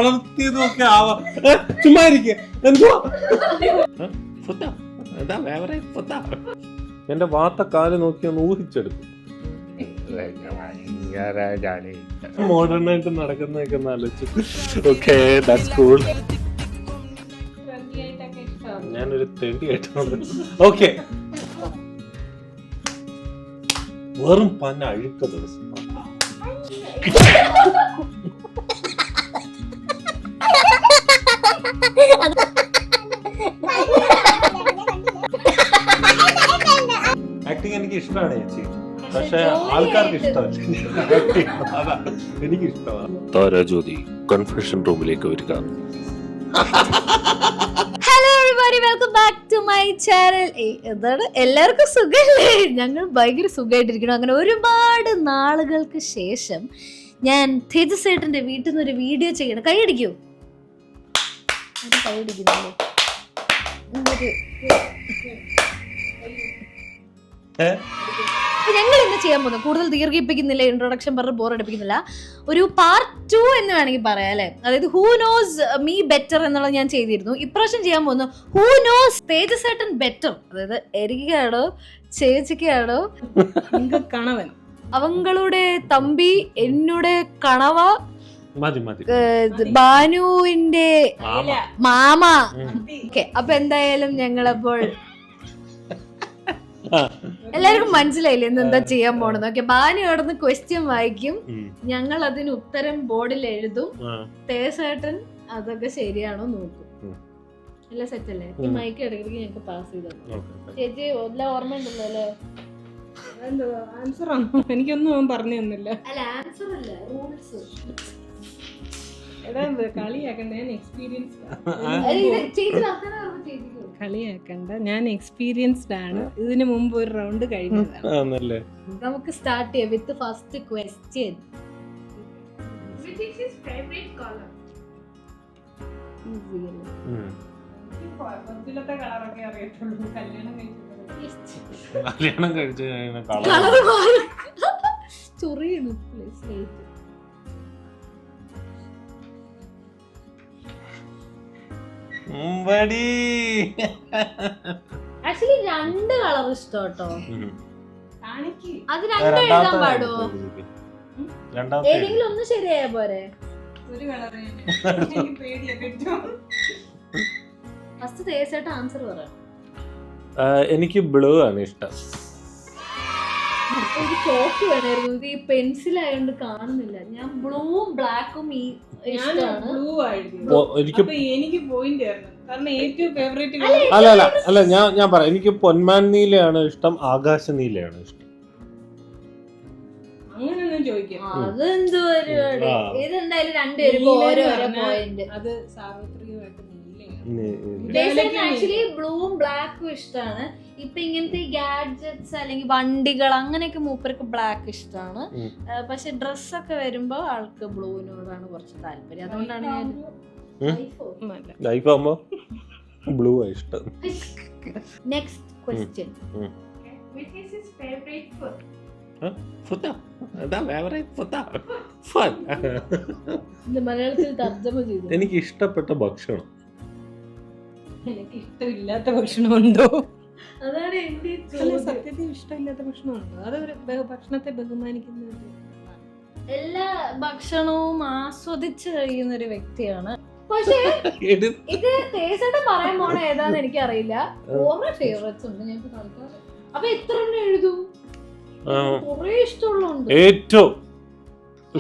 വളർത്തിയതൊക്കെ ആവാം. ചുമ്മാ ഇരിക്കുക. എന്തുവാ എന്റെ വാത്ത കാല് നോക്കി ഒന്ന് ഊഹിച്ചെടുക്കും. മോഡേൺ ആയിട്ട് നടക്കുന്നതൊക്കെ ഒന്ന് ആലോചിച്ചു. Okay, that's cool. ഞാനൊരു തെണ്ടിയായിട്ടാണ്. ഓക്കെ, വെറും പന്ന അഴുക്ക ദിവസം. ആക്ടിങ് എനിക്ക് ഇഷ്ടമാണ് ചേച്ചി, പക്ഷെ ആൾക്കാർക്ക് ഇഷ്ടമല്ല. അതാ എനിക്ക് ഇഷ്ടമാണ്. താരാജ്യോതി കൺഫെഷൻ റൂമിലേക്ക് വരിക. Hello everybody, welcome back to my channel. എന്താണ് എല്ലാവർക്കും സുഖമല്ലേ? ഞങ്ങൾ ഭയങ്കര സുഖമായിട്ടിരിക്കണം. അങ്ങനെ ഒരുപാട് നാളുകൾക്ക് ശേഷം ഞാൻ തേജസേട്ടന്റെ വീട്ടിൽ നിന്ന് ഒരു വീഡിയോ ചെയ്യണം. കൈയടിക്കൂ. കൈയടിക്കുന്നില്ലേ? ഞങ്ങൾ ഇന്ന് ചെയ്യാൻ പോകുന്നത്, കൂടുതൽ ദീർഘിപ്പിക്കുന്നില്ല, ഇൻട്രൊഡക്ഷൻ പറഞ്ഞ് ബോറടിപ്പിക്കുന്നില്ല, ഒരു പാർട്ട് 2 എന്ന് വേണമെങ്കിൽ പറയാം അല്ലെ. അതായത് ഹൂ നോസ് മീ ബെറ്റർ എന്നുള്ളത് ഞാൻ ചെയ്തിരുന്നു. ഇപ്രാവശ്യം ചെയ്യാൻ പോകുന്നു ഹൂ നോസ് തേജസേട്ടൻ ബെറ്റർ. അതായത് എനിക്കാണോ ചേച്ചിക്കാണോ കണവൻ, അവങ്ങളുടെ തമ്പി, എന്നോട് കണവ, ബാനുവിന്റെ മാമ. ഓക്കെ, അപ്പൊ എന്തായാലും ഞങ്ങളപ്പോൾ എല്ലാവർക്കും മനസ്സിലായില്ലേ എന്താ ചെയ്യാൻ പോണെന്ന്. ഓക്കെ, ബാനു അവിടുന്ന് ക്വസ്റ്റ്യൻ വായിക്കും, ഞങ്ങൾ അതിന് ഉത്തരം ബോർഡിൽ എഴുതും, തേജസേട്ടൻ അതൊക്കെ ശരിയാണോ നോക്കും. എല്ലാം സെറ്റ് അല്ലേ? ഈ മൈക്ക് ഇടയ്ക്ക് ഞങ്ങൾക്ക് പാസ് ചെയ്തോ. ചേച്ചി എല്ലാം ഓർമ്മ ഉണ്ടല്ലോ അല്ലേ? ആൻസർ ആണോ? എനിക്കൊന്നും പറഞ്ഞു തന്നില്ല. അല്ല, ആൻസർ അല്ല, റൂൾസ്. കളിയാക്കണ്ട, ഞാൻ എക്സ്പീരിയൻസ്ഡ് കളിയാക്കണ്ട, ഞാൻ എക്സ്പീരിയൻസ്ഡ് ആണ്. ഇതിനു മുമ്പ് ഒരു റൗണ്ട് കഴിഞ്ഞതാണ്. നമുക്ക് സ്റ്റാർട്ട് ചെയ്യാം വിത്ത് ഫസ്റ്റ് ക്വസ്റ്റ്യൻ. കല്യാണം കഴിച്ചു ചൊറിയാണ്. ആക്ച്വലി 2 കളർ ഇഷ്ടം കേട്ടോ. അത് 2 എഴുതാൻ പാടുമോ? ഏതെങ്കിലും ഒന്ന് ശരിയായ പോരെ? ഫസ്റ്റ് തേജസേട്ടൻ ആൻസർ പറയാം. എനിക്ക് ബ്ലൂ ആണ് ഇഷ്ടം. ഒരു ചോക്ക് വേണമായിരുന്നു. ഇത് ഈ പെൻസിൽ ആയതുകൊണ്ട് കാണുന്നില്ല. ഞാൻ ബ്ലൂവും ബ്ലാക്കും അല്ല ഞാൻ പറയാം. എനിക്ക് പൊന്മാൻ നീലയാണ് ഇഷ്ടം, ആകാശ നീലയാണ് ഇഷ്ടം. അങ്ങനെയൊന്നും ചോദിക്കാം. അതെന്തോ പരിപാടി. ഇതെന്തായാലും 2 പേർക്കും ഓരോരോ പോയിന്റ്. അത് സാർവത്രികമായിട്ട് ആക്ച്വലി ബ്ലൂവും ബ്ലാക്കും ഇഷ്ടമാണ്. ഇപ്പൊ ഇങ്ങനത്തെ ഗാഡ്ജറ്റ്സ് അല്ലെങ്കിൽ വണ്ടികൾ അങ്ങനെയൊക്കെ മൂപ്പർക്ക് ബ്ലാക്ക് ഇഷ്ടമാണ്. പക്ഷെ ഡ്രസ്സൊക്കെ വരുമ്പോ ആൾക്ക് ബ്ലൂവിനോടാണ് കുറച്ച് താല്പര്യം. അതുകൊണ്ടാണ് ഞാൻ ബ്ലൂ ഇഷ്ടം. Next question. മലയാളത്തിൽ തർജ്ജമ ചെയ്തു. എനിക്ക് ഇഷ്ടപ്പെട്ട ഭക്ഷണം. എനിക്ക് ഇഷ്ടമില്ലാത്ത ഭക്ഷണമുണ്ടോ? അതാണ് എന്റെ സത്യത്തിൽ ഇഷ്ടമില്ലാത്ത ഭക്ഷണമുണ്ടോ? അതൊരു ഭക്ഷണത്തെ ബഹുമാനിക്കുന്ന, എല്ലാ ഭക്ഷണവും ആസ്വദിച്ച് കഴിയുന്ന ഒരു വ്യക്തിയാണ്. പക്ഷേ ഇത് തേജസേട്ടൻ പറയാൻ പോണ ഏതാന്ന് എനിക്കറിയില്ല. കുറെ ഫേവറേറ്റ്സ് ഉണ്ട് ഞങ്ങൾക്ക് തൽക്കാലം. അപ്പൊ എത്ര എണ്ണം എഴുതും? കുറെ ഇഷ്ടമുള്ളുണ്ട്. ഏറ്റവും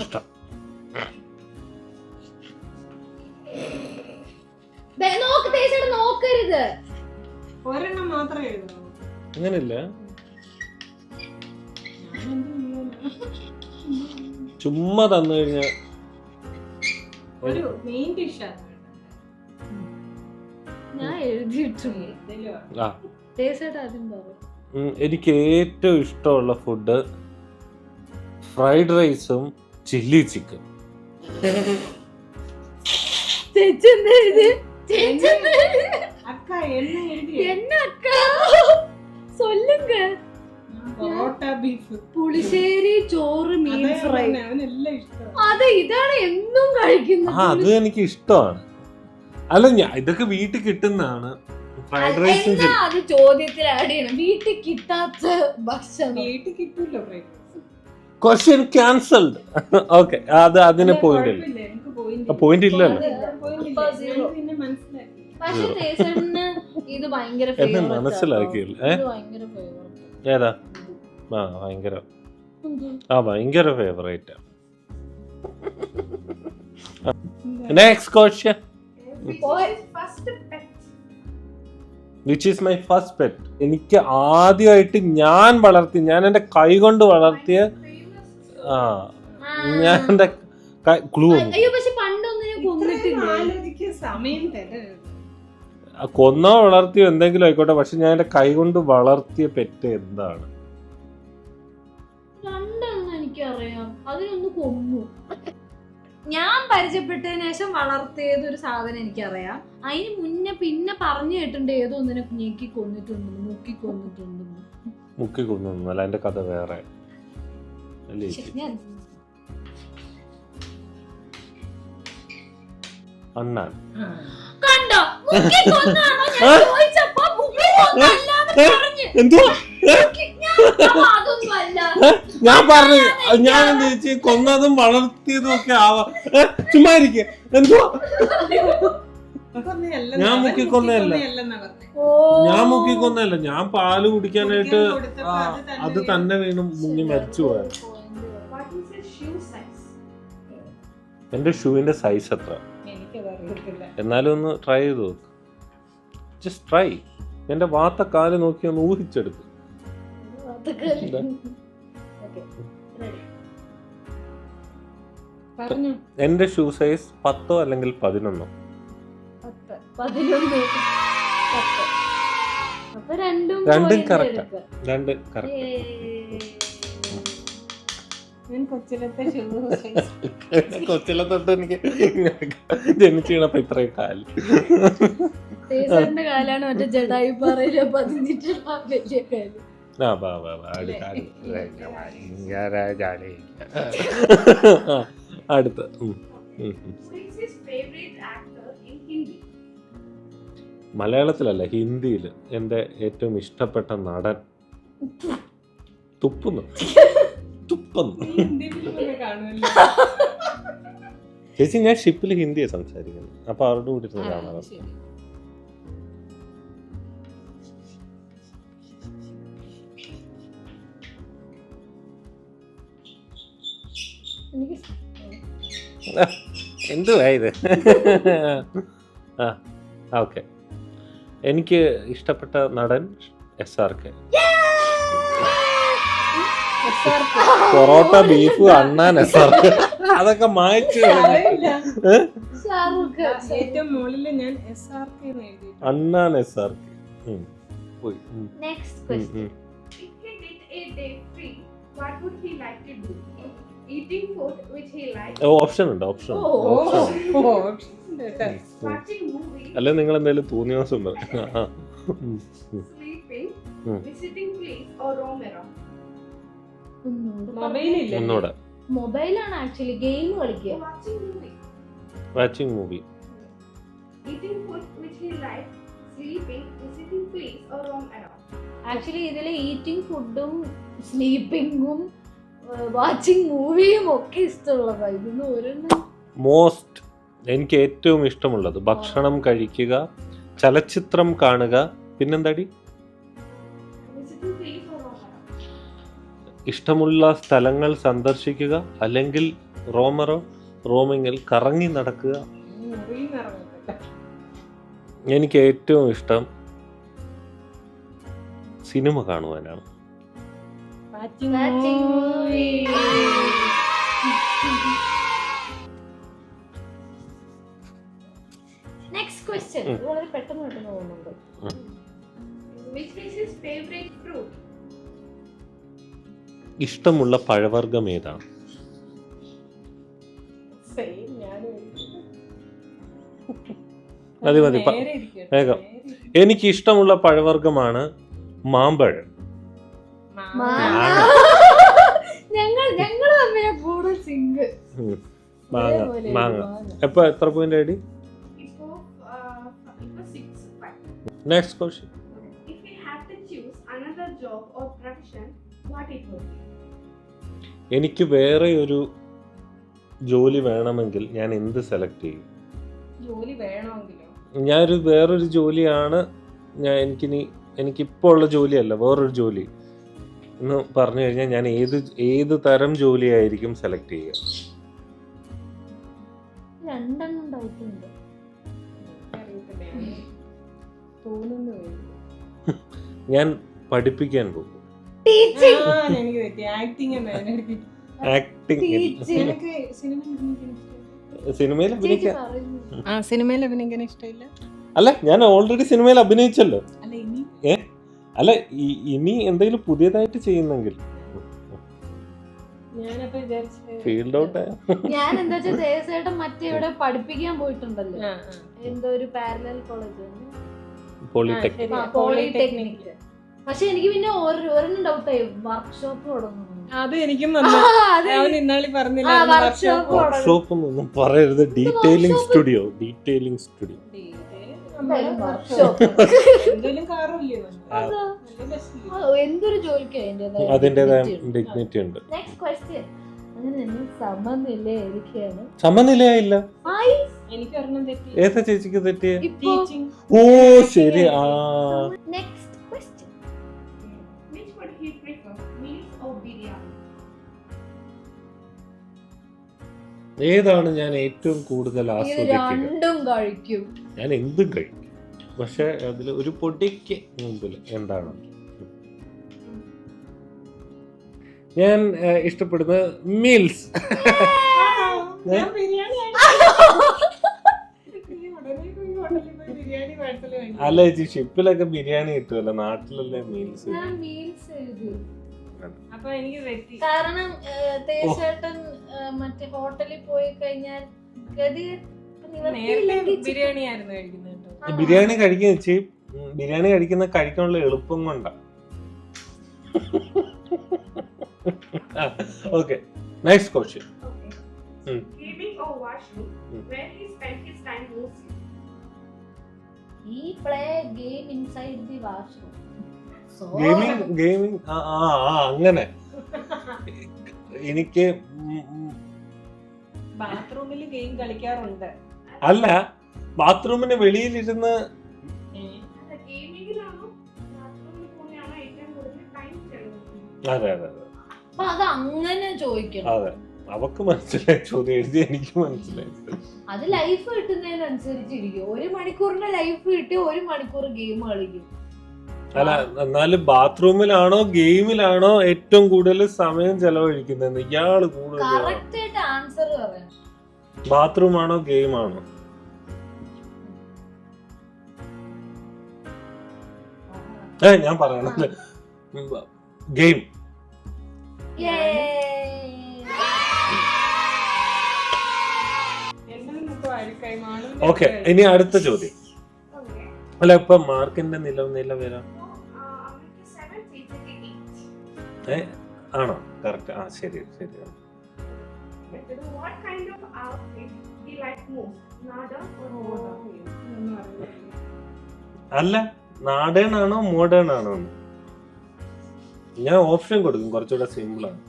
ഇഷ്ടം നോക്കരുത്, ഒരെണ്ണം മാത്രമേ എഴുതൂ. അങ്ങനെയല്ല, ചുമ്മാ തന്നു കഴിഞ്ഞാൽ ഒരു മെയിൻ ഡിഷ് ഞാൻ എഴുതിയിട്ടുണ്ട്. എനിക്ക് ഏറ്റവും ഇഷ്ടമുള്ള ഫുഡ് ഫ്രൈഡ് റൈസും ചില്ലി ചിക്കൻ. என்ன அக்கா சொல்லுங்க. പൊറോട്ട ബീഫ് പുളിശ്ശേരി, ചോറ്, മീൻ ഫ്രൈ. അവനെല്ലാം ഇഷ്ടം. അതെ, ഇതാണ് എന്നും കഴിക്കുന്നത്. അത് എനിക്ക് ഇഷ്ടമാണ്. അല്ല ഇതൊക്കെ വീട്ടിൽ കിട്ടുന്നതാണ്. ഫ്രൈഡ് റൈസും എന്നാ അത് ചോദ്യത്തിൽ ആഡ് ചെയ്യണം. വീട്ടിൽ കിട്ടാത്ത ഭക്ഷണം വീട്ടിൽ കിട്ടൂല fried rice. Question cancelled. Okay, അതിന് പോയിന്റ് ഇല്ല. എനിക്ക് പോയിന്റ് ഇല്ലല്ലോ. പിന്നെ മനസ്സിലാക്കി. പക്ഷെ ടേസ്റ്ററിന് ഇത് ഭയങ്കര എന്നെ മനസ്സിലാക്കിയില്ല. ഏതാ? ഭയങ്കര favourite. Next question. Which is my first pet? എനിക്ക് ആദ്യമായിട്ട് ഞാൻ എന്റെ കൈ കൊണ്ട് വളർത്തിയ ഞാൻ എന്റെ ക്ലൂ കൊന്നോ വളർത്തിയോ എന്തെങ്കിലും ആയിക്കോട്ടെ, പക്ഷെ ഞാൻ എന്റെ കൈ കൊണ്ട് വളർത്തിയ പെറ്റ് എന്താണ്? രണ്ടെണ്ണം എനിക്കറിയാം. അതിനൊന്ന് കൊന്നു. ഞാൻ പരിചയപ്പെട്ടതിന് ശേഷം വളർത്തിയത് ഒരു സാധനം എനിക്കറിയാം. അതിന് മുന്നേ പിന്നെ പറഞ്ഞു കേട്ടിട്ടുണ്ട് ഏതോ ഒന്നിനെ ഞെക്കി കൊന്നിട്ടുണ്ട്, മുക്കി കൊന്നിട്ടുണ്ടെന്ന്. മുക്കി കൊന്നൊന്നുമല്ല, എന്റെ കഥ വേറെ. അണ്ണാൻ. കണ്ടോ? മുക്കി കൊന്നാണോ ഞാൻ ചോദിച്ചപ്പോ മുക്കി കൊന്നല്ലാന്ന് പറഞ്ഞു. എന്തുവാ? അതൊന്നും അല്ല. ഞാൻ പറഞ്ഞു, ഞാൻ എന്താ ചേച്ചി കൊന്നതും വളർത്തിയതും ഒക്കെ ആവാം. ചുമ്മാ ഇരിക്കുക. എന്തുവാ? ഞാൻ മുക്കിക്കൊന്നല്ല, ഞാൻ പാല് കുടിക്കാനായിട്ട് അത് തന്നെ വീണു മുങ്ങി മരിച്ചു പോയ. എന്റെ ഷൂവിന്റെ സൈസ് എത്ര? എന്നാലും ഒന്ന് ട്രൈ ചെയ്ത് നോക്ക്. Just try. എന്റെ വാത്ത കാല് നോക്കി ഒന്ന് ഊഹിച്ചെടുക്കും. എന്റെ ഷൂ സൈസ് 10 അല്ലെങ്കിൽ 11. രണ്ടും കറക്റ്റ്. കൊച്ചിലെ തൊട്ട് എനിക്ക് ജനിച്ചു വീണപ്പോ ഇത്രയും കാല്. കാലാണ് മറ്റേ ജഡായു പാറയില് പതിഞ്ഞിട്ടുള്ള വലിയ കാല്. അടുത്ത മലയാളത്തിലല്ല, ഹിന്ദിയിൽ എന്റെ ഏറ്റവും ഇഷ്ടപ്പെട്ട നടൻ. തുപ്പുന്നു. ചേച്ചി, ഞാൻ ഷിപ്പിൽ ഹിന്ദിയെ സംസാരിക്കുന്നു, അപ്പൊ അവരുടെ കൂടി കാണാം. എന്തുവാ ഇത്? ഓക്കെ, എനിക്ക് ഇഷ്ടപ്പെട്ട നടൻ SRK. പൊറോട്ട, ബീഫ്, അണ്ണാൻ, SRK. അതൊക്കെ മായ്ച്ചു. ഏറ്റവും മുകളില് ഞാൻ SRK അണ്ണാൻ, SRK. Next question. If he did a day free, what would he like to do? Eating food which he likes. Option ഉണ്ട്, ഓപ്ഷൻ. Watching movies. അല്ലെ നിങ്ങൾ എന്തെങ്കിലും തോന്നിയ ദിവസം ഉണ്ട്. Sleeping. Visiting place or roam around. ഒന്നൂടെ. മൊബൈലാണ് actually game കളിക്കുക. Watching movie. Eating food which he likes. Sleeping. Visiting place or roam around. Actually ഇതില് ഈറ്റിംഗ് ഫുഡും സ്ലീപ്പിങ്ങും വാച്ചിങ് മൂവിയും ഒക്കെ ഇഷ്ടമുള്ളതാണ്. ഇതൊന്നും ഒരെണ്ണം. മോസ്റ്റ് എനിക്ക് ഏറ്റവും ഇഷ്ടമുള്ളത് ഭക്ഷണം കഴിക്കുക, ചലച്ചിത്രം കാണുക, പിന്നെന്താടി? ഇഷ്ടമുള്ള സ്ഥലങ്ങൾ സന്ദർശിക്കുക, അല്ലെങ്കിൽ റോമിങ്ങിൽ കറങ്ങി നടക്കുക. എനിക്ക് ഏറ്റവും ഇഷ്ടം സിനിമ കാണുവാനാണ്. നെക്സ്റ്റ് ക്വസ്റ്റ്യൻ വളരെ പെട്ടെന്ന് പോകുന്നുണ്ട്. Which is his favorite fruit? ഇഷ്ടമുള്ള പഴവർഗ്ഗം ഏതാണ്? മതി വേഗം. എനിക്ക് ഇഷ്ടമുള്ള പഴവർഗ്ഗമാണ് മാമ്പഴം. ഞങ്ങൾ തമ്മിലെ കൂടുതൽ സിങ്ക്. മാങ്ങ. എപ്പോ എത്ര point ID? Next question. If we had to choose another job or profession, what it would be? എനിക്ക് വേറെ ഒരു ജോലി വേണമെങ്കിൽ ഞാൻ എന്ത് സെലക്ട് ചെയ്യും? ജോലി വേണമെങ്കിലോ? ഞാനൊരു വേറൊരു ജോലിയാണ് എനിക്കിപ്പോൾ ഉള്ള ജോലിയല്ല, വേറൊരു ജോലി എന്ന് പറഞ്ഞു കഴിഞ്ഞാൽ ഞാൻ ഏത് തരം ജോലിയായിരിക്കും സെലക്ട് ചെയ്യുക? രണ്ടെണ്ണം ഡൗട്ട് ഉണ്ട്. ഞാൻ പഠിപ്പിക്കാൻ പോകും. സിനിമയിൽ അഭിനയിക്കാൻ ഇഷ്ടമില്ല. അല്ല, ഞാൻ ഓൾറെഡി സിനിമയിൽ അഭിനയിച്ചല്ലോ. അല്ല, ഇനി എന്തെങ്കിലും പുതിയതായിട്ട് ചെയ്യുന്നെങ്കിൽ ഫീൽഡ് ഔട്ട്. ഞാൻ എന്താ വെച്ചാൽ ദേശേട്ടൻ മറ്റേ ഇവിടെ പഠിപ്പിക്കാൻ പോയിട്ടുണ്ടല്ലോ, എന്തോ ഒരു പാരലൽ കോളേജ്, പോളിടെക്നിക്. പക്ഷെ എനിക്ക് പിന്നെ ഒരെണ്ണം ഡൗട്ടായി, വർക്ക്ഷോപ്പ് തുടങ്ങുന്നു. അത് എനിക്കും പറഞ്ഞില്ല. വർക്ക്ഷോപ്പ് ഒന്നും പറയരുത്, ഡീറ്റെയിലിംഗ് സ്റ്റുഡിയോ. എന്തൊരു ജോലിക്ക് അതിന്റേതായ ഡിഗ്നിറ്റി ഉണ്ട്. സമനിലയായില്ല. ഏതാ ചേച്ചിക്ക് തെറ്റിയ? ഓ ശരി. ഏതാണ് ഞാൻ ഏറ്റവും കൂടുതൽ ആസ്വദിക്കുക? ഞാൻ എന്തും കഴിക്കും, പക്ഷെ അതിൽ ഒരു പൊടിക്ക് മുമ്പിൽ എന്താണ് ഞാൻ ഇഷ്ടപ്പെടുന്ന മീൽസ്. അല്ല ചേച്ചി, ഷിപ്പിലൊക്കെ ബിരിയാണി കിട്ടുമല്ലോ, നാട്ടിലല്ലേ മീൽസ്. കാരണം ദേശേട്ടൻ മറ്റേ ഹോട്ടലിൽ പോയി കഴിഞ്ഞാൽ ബിരിയാണി കഴിക്കുന്ന ചേച്ചി, ബിരിയാണി കഴിക്കാനുള്ള എളുപ്പം കൊണ്ടാ. Okay, next question. Gaming or washroom, where he spent his time mostly? He play game inside the washroom. So gaming അങ്ങനെ. എനിക്ക് ബാത്റൂമിൽ ഗെയിം കളിക്കാറുണ്ട്. അല്ല, ബാത്റൂമിന് വെളിയിലിരുന്ന് അതെ അങ്ങനെ ചോദിക്കണം. അതെ, അവക്ക് മനസ്സിലായി ചോദ്യം എഴുതി, എനിക്ക് മനസ്സിലായി. അത് ലൈഫ് കിട്ടുന്നതിനനുസരിച്ചിരിക്കും. 1 മണിക്കൂറിന്റെ ലൈഫ് കിട്ടി 1 മണിക്കൂർ ഗെയിം കളിക്കും. അല്ല, എന്നാലും ബാത്റൂമിലാണോ ഗെയിമിലാണോ ഏറ്റവും കൂടുതൽ സമയം ചെലവഴിക്കുന്നത്? ഇയാള് കൂടുതൽ കറക്റ്റ് ആയിട്ട് ആൻസർ പറയാം. ബാത്റൂം ആണോ ഗെയിം ആണോ? ഞാൻ പറയണല്ലേ, ഗെയിം. ഓക്കെ, ഇനി അടുത്ത ചോദ്യം. അല്ല, ഇപ്പൊ മാർക്കിന്റെ നില വരാം. ആണോ? കറക്റ്റ്. ശരി. അല്ല, നാടേൺ ആണോ മോഡേൺ ആണോ? ഞാൻ ഓപ്ഷൻ കൊടുക്കും, കുറച്ചുകൂടെ സിമ്പിൾ ആണ്.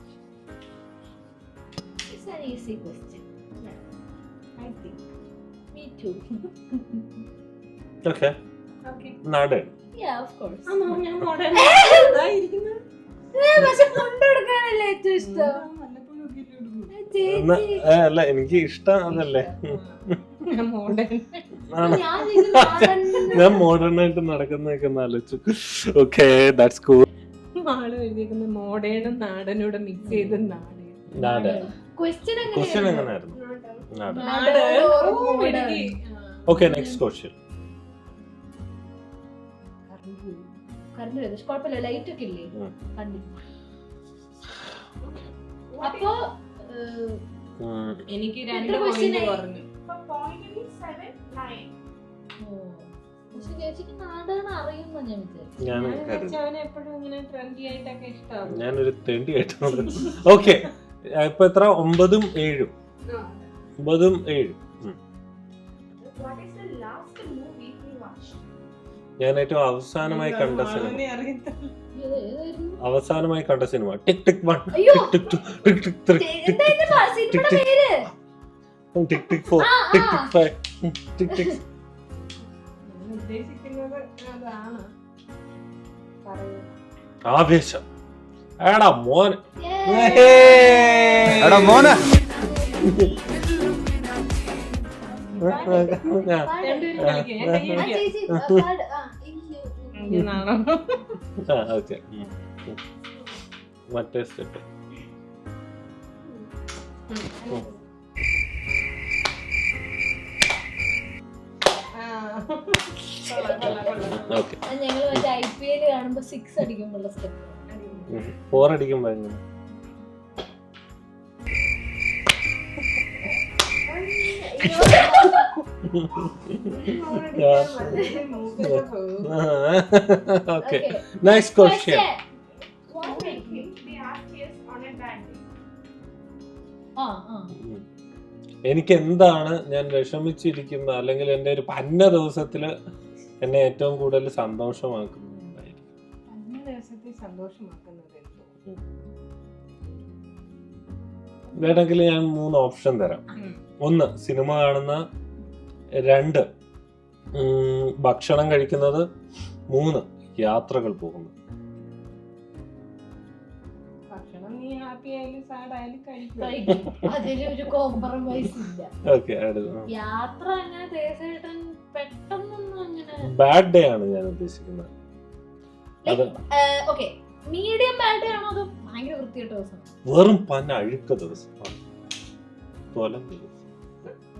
ഓക്കെ, നാടേൺ. കൊണ്ടുകൊടുക്കാനല്ലേ ഏറ്റവും ഇഷ്ടം. അല്ല, എനിക്ക് ഇഷ്ടം അതല്ലേ. ഞാൻ മോഡേൺ ആയിട്ട് നടക്കുന്നതൊക്കെ ആലോചിച്ചു. Okay, that's cool. മോഡേണും നാടനൂടെ മിക്സ് ചെയ്ത് ക്വസ്റ്റ്യൻ എങ്ങനെയായിരുന്നു? Okay, next question. കുഴപ്പമില്ല, ലൈറ്റ് ഒക്കെ ഇല്ലേ കണ്ടു. അപ്പൊ എനിക്ക് 2 പോയിന്റ് കുറഞ്ഞു. പക്ഷെ ചേച്ചിക്ക് നാടകം അറിയുന്ന ഞാൻ വിചാരിച്ചു. ഞാൻ അവനെ എപ്പോഴും ഇങ്ങനെ ട്രെൻഡി ആയിട്ടൊക്കെ ഇഷ്ടമാണ്. ഞാനൊരു തെണ്ടിയായിട്ട് ഓക്കെ. ഇപ്പൊ എത്ര? 9 ഉം 7 ഉം. 9 ഉം 7 ഉം. What is the last movie you watched? ഞാൻ ഏറ്റവും അവസാനമായി കണ്ട സിനിമ ഏതായിരുന്നു? അവസാനമായി കണ്ട സിനിമ ടിക് ടിക് 1, അയ്യോ! ടിക് ടിക് 2, ടിക് ടിക് 3, ടിക് ടിക് സിനിമയുടെ പേര്? ടിക് ടിക് 4, ടിക് ടിക് 5, ടിക് ടിക്. ഞാൻ ഉദ്ദേശിക്കുന്നത് അതാണ്. പറയൂ. ആവേശം. എടാ മോനെ. എടാ മോനെ. രണ്ടുപേരും കളിക്കാം. ഞാൻ കൈ ആ, പിടിക്കാം. ചേച്ചി, പാട്. ആ, ഇല്ല. എനിക്ക് നാണം. ഓക്കെ. മറ്റേ സ്റ്റെപ്പ്. ആ. കൊള്ളാം, കൊള്ളാം, കൊള്ളാം. ഓക്കെ. അത് ഞങ്ങള് മറ്റേ IPL കാണുമ്പോ 6 അടിക്കുമ്പോഴുള്ള സ്റ്റെപ്പ്. 4 അടിക്കുമ്പോ എങ്ങനെ? Okay. Next question. What made him react tears on a bad day? എനിക്ക് എന്താണ് ഞാൻ വിഷമിച്ചിരിക്കുന്ന അല്ലെങ്കിൽ എൻ്റെ ഒരു പന്ന ദിവസത്തില് എന്നെ ഏറ്റവും കൂടുതൽ സന്തോഷമാക്കുന്നതായിരിക്കും? അന്ന ദിവസത്തെ സന്തോഷമാക്കുന്നത് എന്തോ. വേണമെങ്കിൽ ഞാൻ 3 ഓപ്ഷൻ തരാം. 1 സിനിമ കാണുന്ന, 2 ഭക്ഷണം കഴിക്കുന്നത്, 3 യാത്രകൾ പോകുന്നത്. ഭക്ഷണം നീ ഹാപ്പി ആയാലും സാഡ് ആയാലും കഴിക്കും. അതിലൊരു കോംപ്രമൈസ് ഇല്ല. ഓക്കെ. യാത്ര അങ്ങനെ തീർച്ചയായിട്ടും പെട്ടെന്നൊന്നും അങ്ങനെ. ബാഡ് ഡേ ആണ് ഞാൻ ഉദ്ദേശിക്കുന്നത്. അത് ഓക്കെ, മീഡിയം ബാഡ് ഡേ ആണോ അതോ ഭയങ്കര വൃത്തികെട്ട ദിവസം? വെറും പന്ന അഴുക്ക ദിവസം.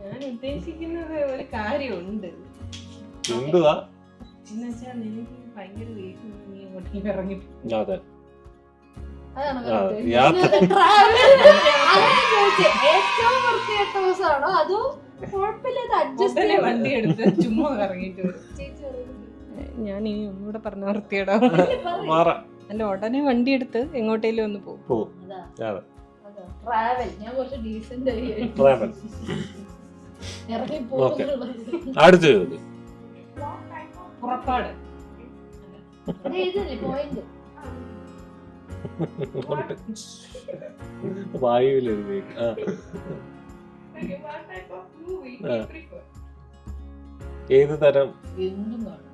ഞാൻ ഉദ്ദേശിക്കുന്നത് ഒരു കാര്യമുണ്ട്. എന്തുവാ? എന്നുവെച്ചാൽ നിനക്ക് ഭയങ്കര ദേഷ്യം നീ അങ്ങോട്ടേക്ക് ഇറങ്ങി. അതെ. അതാണ് യാത്ര. ഏറ്റവും വൃത്തികെട്ട ദിവസമാണോ അതോ കുഴപ്പമില്ലാതെ അഡ്ജസ്റ്റ് ഉടനെ വണ്ടി എടുത്ത് ചുമ്മാ ഇറങ്ങിട്ട് വരും. ഞാൻ ഇനി ഒന്നുകൂടെ പറഞ്ഞ വൃത്തിയിടാം. അല്ല, ഉടനെ വണ്ടി എടുത്ത് എങ്ങോട്ടേലും ഒന്ന് പോകും. ട്രാവൽ. ഞാൻ കുറച്ച് ഡീസന്റ് ആയി ഇറങ്ങി ഓക്കെ. പോകുന്നുള്ളത്. അടുത്ത ചോദ്യം. What type of പുറപ്പാട്. ഇതല്ലേ point? വായുവിലെഴുതി. okay, what type of movie you prefer? ഏത് തരം? എന്തും കാണും.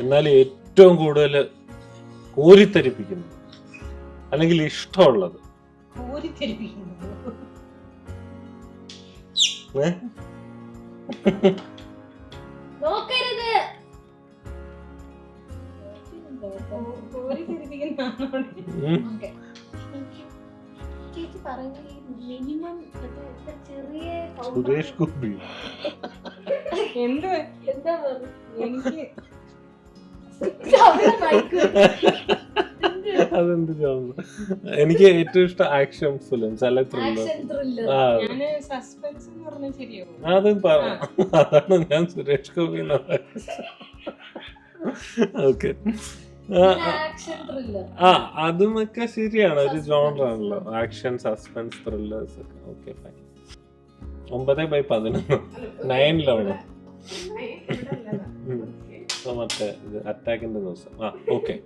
എന്നാൽ ഏറ്റവും കൂടുതൽ കോരിത്തരിപ്പിക്കുന്നത് അല്ലെങ്കിൽ ഇഷ്ടമുള്ളത്? കോരിത്തെരിപ്പിക്കുന്നത്. നോക്കരുത്. കോരിത്തെരിപ്പിക്കുന്നതാണോ? ഓക്കേ. ചേച്ചി പറയുന്ന ഈ മിനിമം ചെറിയ സുരേഷ് ഗോപി. എന്ത് എന്താ പറയുക? എനിക്ക് അതെന്ത് ചോദിച്ചു? എനിക്ക് ഏറ്റവും ഇഷ്ടം ആക്ഷൻ ഫിലിംസ് അല്ലെ ത്രില്ലർ. Action thriller. ഞാന് സസ്പെൻസ് എന്ന് പറഞ്ഞാൽ ശരിയാവും. അതും പറയാം. അതാണ് ഞാൻ Suresh Gopi. Okay. Action thriller. അതുമൊക്കെ ശരിയാണ്, ഒരു ജോണറാണല്ലോ ആക്ഷൻ സസ്പെൻസ് ത്രില്ലേഴ്സ് ഒക്കെ. Okay fine. 9/11 9/11 മറ്റേ അറ്റാക്കിന്റെ ദിവസം. ഓക്കെ.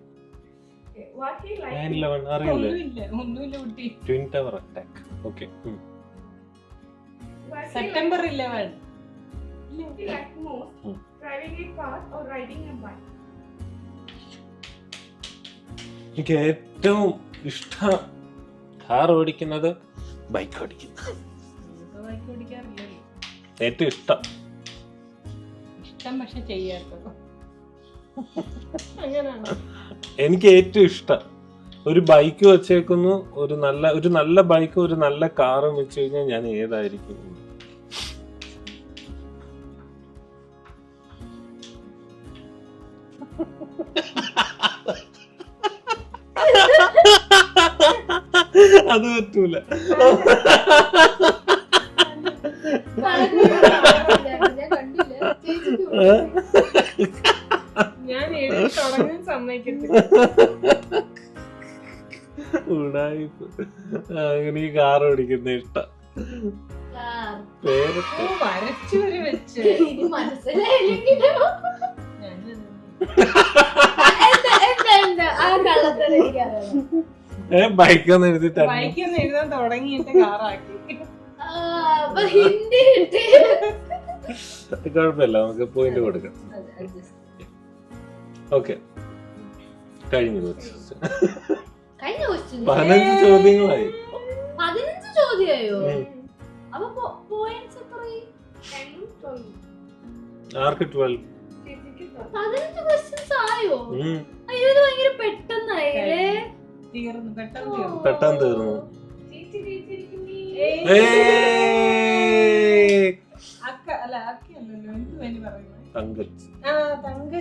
What he liked? 9/11 അറിയില്ലേ? ഒന്നുമില്ല കുട്ടി. Twin tower attack. Okay. What September 11. he liked most? Driving a car or riding a bike? എനിക്ക് ഏറ്റവും ഇഷ്ടം കാർ ഓടിക്കുന്നത്, ബൈക്ക് ഓടിക്കുന്നത്. ബൈക്ക് ഓടിക്കാറില്ലല്ലോ. ഏറ്റവും ഇഷ്ടം പക്ഷെ ചെയ്യാത്തത് അങ്ങനെയാണ്. എനിക്ക് ഏറ്റവും ഇഷ്ടം ഒരു ബൈക്ക് വെച്ചേക്കുന്നു, ഒരു നല്ല ബൈക്ക് ഒരു നല്ല കാറും വെച്ച് കഴിഞ്ഞാൽ ഞാൻ ഏതായിരിക്കും? അത് പറ്റൂല. ഞാൻ കണ്ടില്ല. ചേച്ചിക്ക് സമ്മതിക്കത്തില്ല. ഉടായിപ്പ്. അങ്ങനെ ഈ കാർ ഓടിക്കുന്ന ഇഷ്ടം. പേരൊക്കെ വരച്ചു വരെ വെച്ച് ഇനി മനസ്സിലായില്ലെങ്കിലോ എന്താ ആ കള്ളത്തരം എനിക്കറിയാം. ബൈക്കൊന്നും എഴുതിട്ട് ബൈക്കൊന്നും എഴുതാൻ തുടങ്ങിയിട്ട് കാറാക്കി. അപ്പൊ ഹിന്ദി കിട്ടി. കുഴപ്പമില്ല, നമുക്ക് പോയിന്റ് കൊടുക്കാം. ഓക്കെ, കഴിഞ്ഞു. കഴിഞ്ഞ ക്വസ്റ്റ്യൻ 15 ചോദ്യങ്ങളായി. 15 ചോദ്യമായോ? അപ്പൊ പോയിന്റ്സ് എത്രയായി? ആർക്ക് 12? 15 ക്വസ്റ്റ്യൻസ് ആയോ? അയ്യോ, ഇത് ഭയങ്കര പെട്ടെന്നായില്ലേ? പെട്ടെന്ന് തീർന്നു.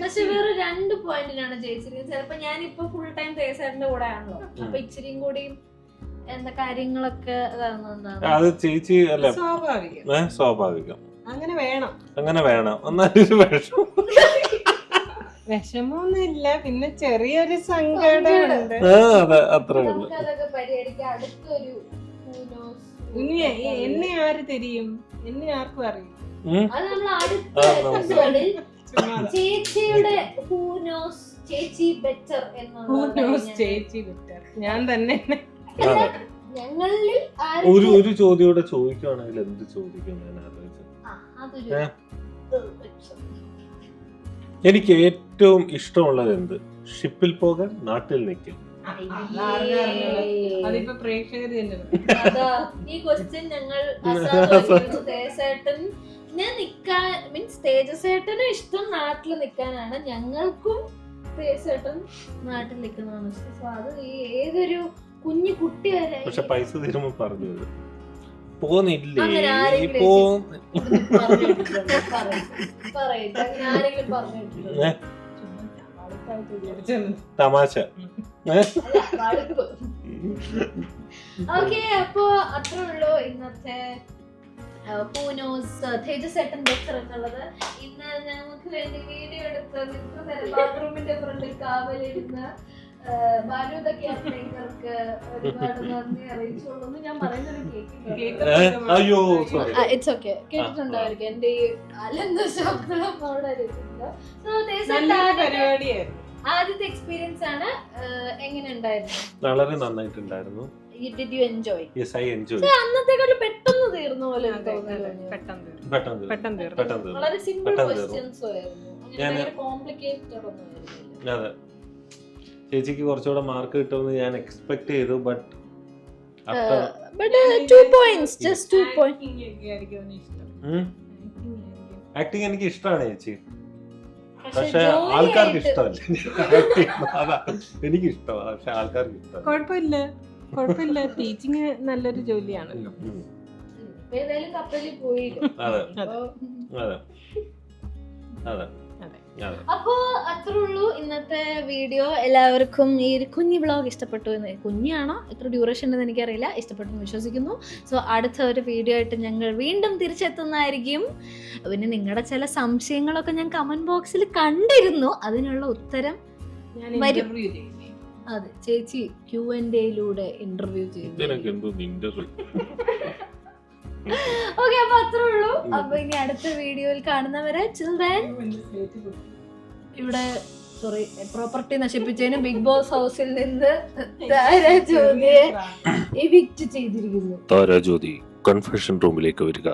പക്ഷെ വേറെ 2 പോയിന്റിനാണ് ജയിച്ചിരിക്കുന്നത്. ചിലപ്പോ ഞാനിപ്പോ ഫുൾ ടൈം തേസാറിന്റെ കൂടെ ആണല്ലോ, അപ്പൊ ഇച്ചിരിയും കൂടി എന്താ കാര്യങ്ങളൊക്കെ അത് ചേച്ചി അല്ല, സ്വാഭാവികം. അങ്ങനെ വേണം. എന്നാലും വിഷമൊന്നുമില്ല, പിന്നെ ചെറിയൊരു സങ്കടമുണ്ട്. അതെ, അത്രേ ഉള്ളൂ. അതൊക്കെ പരിഹരിക്കാൻ അടുത്തൊരു എന്നെ ആര് തിരിയും? എന്നെ ആർക്കും അറിയും. അത് നമ്മൾ അടുത്ത എപ്പിസോഡിൽ ചേച്ചിയുടെ ചേച്ചി ബെറ്റർ ചേച്ചി ബെറ്റർ ഞാൻ തന്നെ. ഞങ്ങളിൽ ഒരു ചോദ്യോടെ ചോദിക്കുവാണെങ്കിൽ എന്ത് ചോദിക്കും? എനിക്ക് ഏറ്റവും ഇഷ്ടമുള്ളത് എന്ത്? ഷിപ്പിൽ പോകാൻ, നാട്ടിൽ നിൽക്കാൻ. അതിപ്പോ പ്രേക്ഷകർ തന്നെ. ഈ ക്വസ്റ്റ്യൻ ഞങ്ങൾ ഞാൻ നിക്കാൻ മീൻസ് തേജസേട്ടനും ഇഷ്ടം നാട്ടിൽ നിക്കാനാണ്, ഞങ്ങൾക്കും തേജസേട്ടൻ നാട്ടിൽ നിൽക്കുന്നതാണ് ഇഷ്ടം. സോ അത് ഈ ഏതൊരു കുഞ്ഞു കുട്ടി വരെ. പക്ഷെ പൈസ തരുമ്പോ പറഞ്ഞു പോന്നില്ലേ? തമാശ. ഓക്കെ, അപ്പൊ അത്രേ ഉള്ളൂ ഇന്നത്തെ പൂനോസ് തേജസേട്ടൻ ബെറ്റർ എന്നുള്ളത്. ഇന്ന് ഞങ്ങൾക്ക് വേണ്ടി വീഡിയോ എടുത്ത് ബാത്റൂമിന്റെ ഫ്രണ്ടിൽ കാവലിരുന്ന ബാലുദൊക്കെ യാത്രകർക്ക് ഒരുപാട് നന്ദി അറിയിച്ചോളൂ. ഞാൻ പറയുന്നത് ഇറ്റ്സ് ഓക്കെ, കേട്ടിട്ടുണ്ടായിരിക്കും എന്റെ ഈ അലന്ന ശബ്ദം അവിടെ. ആദ്യത്തെ എക്സ്പീരിയൻസ് ആണ്, എങ്ങനെ ഉണ്ടായിരുന്നു? വളരെ നന്നായിട്ടുണ്ടായിരുന്നു. Did you enjoy? Yes, I enjoyed. അന്നത്തേക്കാൾ പെട്ടെന്ന് തീർന്നു പോലെ പെട്ടെന്ന് വളരെ സിമ്പിൾ ക്വസ്റ്റ്യൻസ് ആയിരുന്നു, അങ്ങനെ കോംപ്ലിക്കേറ്റഡ് ഒന്നും ആയിരുന്നില്ല. അതെ, ചേച്ചിക്ക് കുറച്ചുകൂടെ മാർക്ക് കിട്ടുമെന്ന് ഞാൻ എക്സ്പെക്ട് ചെയ്തു. But 2 points, just 2 points. Acting എനിക്ക് ഇഷ്ടമാണ് ചേച്ചി, പക്ഷെ ആൾക്കാർക്ക് ഇഷ്ടമല്ല. അതാ എനിക്ക് ഇഷ്ടമാണ്, പക്ഷെ ആൾക്കാർക്ക് ഇഷ്ടമല്ല. കുഴപ്പമില്ല, ടീച്ചിങ് നല്ലൊരു ജോലിയാണ്. ഏതായാലും കപ്പലിൽ പോയില്ലോ. അതെ. അപ്പോ അത്രേ ഉള്ളൂ ഇന്നത്തെ വീഡിയോ. എല്ലാവർക്കും ഈ ഒരു കുഞ്ഞു വ്ളോഗ് ഇഷ്ടപ്പെട്ടു എന്ന്, കുഞ്ഞാണോ എത്ര ഡ്യൂറേഷൻ ഉണ്ടെന്ന് എനിക്കറിയില്ല, ഇഷ്ടപ്പെട്ടു എന്ന് വിശ്വസിക്കുന്നു. സോ അടുത്ത ഒരു വീഡിയോ ആയിട്ട് ഞങ്ങൾ വീണ്ടും തിരിച്ചെത്തുന്നതായിരിക്കും. പിന്നെ നിങ്ങളുടെ ചില സംശയങ്ങളൊക്കെ ഞാൻ കമന്റ് ബോക്സിൽ കണ്ടിരുന്നു, അതിനുള്ള ഉത്തരം വരും. അതെ, ചേച്ചി Q&Aയിലൂടെ ഇന്റർവ്യൂ ചെയ്തു. ഓക്കെ, അപ്പൊ അത്രേ ഉള്ളൂ. അപ്പൊ ഇനി അടുത്ത വീഡിയോയിൽ കാണുന്നവരെ ചിൽഡ്രൻ. ഇവിടെ പ്രോപ്പർട്ടി നശിപ്പിച്ചതിന് ബിഗ് ബോസ് ഹൗസിൽ നിന്ന് താരാജ്യോതിയെ എവിക്റ്റ് ചെയ്തിരിക്കുന്നു. താരാജ്യോതി കൺഫെഷൻ റൂമിലേക്ക് വരിക.